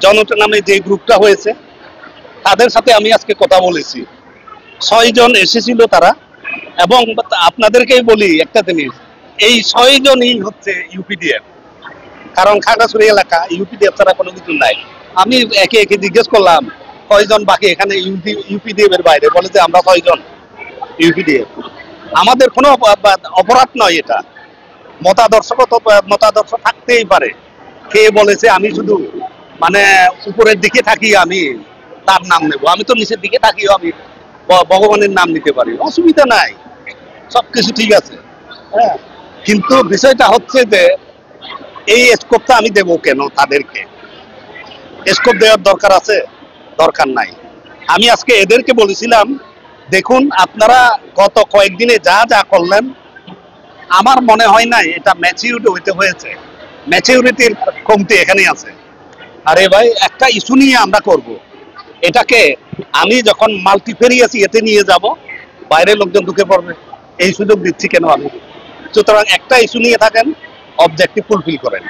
জনতা নামে যে গ্রুপটা হয়েছে তাদের সাথে আমি আজকে কথা বলেছি। 6 জন এসেছিল তারা, এবং আপনাদেরকেই বলি একটা জিনিস, এই 6 জনই হচ্ছে ইউপিডিএফ। কারণ খাগড়াছড়ি এলাকা ইউপিডিএফ ছাড়া কোনো কিছু নাই। আমি একে একে জিজ্ঞেস করলাম কয়জন বাকি এখানে ইউপিডিএফ এর বাইরে, বলে যে আমরা 6 জন ইউপিডিএফ। আমাদের কোনো অপরাধ নয় এটা, মতাদর্শ থাকতেই পারে। কে বলেছে আমি শুধু মানে উপরের দিকে থাকি আমি তার নাম নেব? আমি তো নিচের দিকে থাকিও আমি ভগবানের নাম নিতে পারি, অসুবিধা নাই, সবকিছু ঠিক আছে। হ্যাঁ, কিন্তু বিষয়টা হচ্ছে যে এই স্কোপটা আমি দেবো কেন তাদেরকে? স্কোপ দেওয়ার দরকার আছে? দরকার নাই। আমি আজকে এদেরকে বলেছিলাম, দেখুন আপনারা গত কয়েকদিনে যা যা করলেন, আমার মনে হয় না এটা ম্যাচিউরিটি হইতে হয়েছে। ম্যাচিউরিটির কমতি এখানেই আছে। আরে ভাই, একটা ইস্যু নিয়ে আমরা করব, এটাকে আমি যখন মাল্টিফেরিয়াস এতে নিয়ে যাব, বাইরের লোকজন ঢুকে পড়বে, এই সুযোগ দিচ্ছি কেন আমি? সুতরাং একটা ইস্যু নিয়ে থাকেন, অবজেক্টিভ ফুলফিল করেন।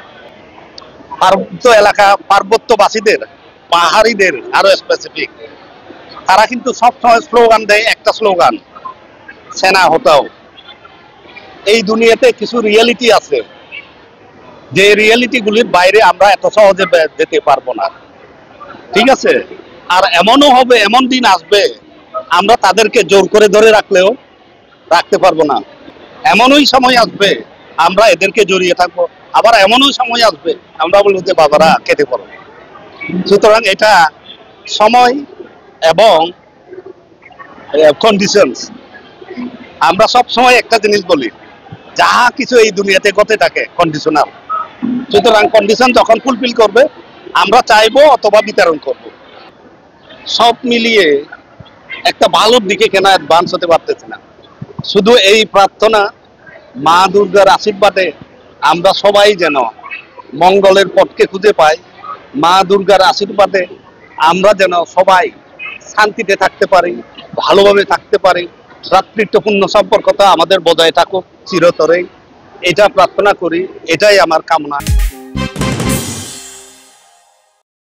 পার্বত্য এলাকা, পার্বত্যবাসীদের, পাহাড়িদের আরো স্পেসিফিক, তারা কিন্তু সবসময় স্লোগান দেয়, একটা স্লোগান, সেনা হটাও। এই দুনিয়াতে কিছু রিয়েলিটি আছে, যে রিয়েলিটি গুলির বাইরে আমরা এত সহজে যেতে পারবো না, ঠিক আছে? আর এমনও হবে, এমন দিন আসবে আমরা তাদেরকে জোর করে ধরে রাখলেও রাখতে পারবো না। এমনই সময় আসবে আমরা এদেরকে জড়িয়ে থাকবো, আবার এমনও সময় আসবে আমরা বলবো যে বাবারা কেটে পড়ো। সুতরাং এটা সময় এবং কন্ডিশনস। আমরা সব সময় একটা জিনিস বলি, যাহা কিছু এই দুনিয়াতে ঘটে থাকে কন্ডিশনাল। সুতরাং কন্ডিশন যখন ফুলফিল করবে আমরা চাইবো অথবা বিতরণ করব। সব মিলিয়ে একটা ভালোর দিকে কেন অ্যাডভান্স হতে পারতেছে না। শুধু এই প্রার্থনা, মা দুর্গার আশীর্বাদে আমরা সবাই যেন মঙ্গলের পথকে খুঁজে পাই। মা দুর্গার আশীর্বাদে আমরা যেন সবাই শান্তিতে থাকতে পারি, ভালোভাবে থাকতে পারি, ভ্রাতৃত্বপূর্ণ সম্পর্কটা আমাদের বজায় থাকুক চিরতরেই, এটা প্রার্থনা করি, এটাই আমার কামনা।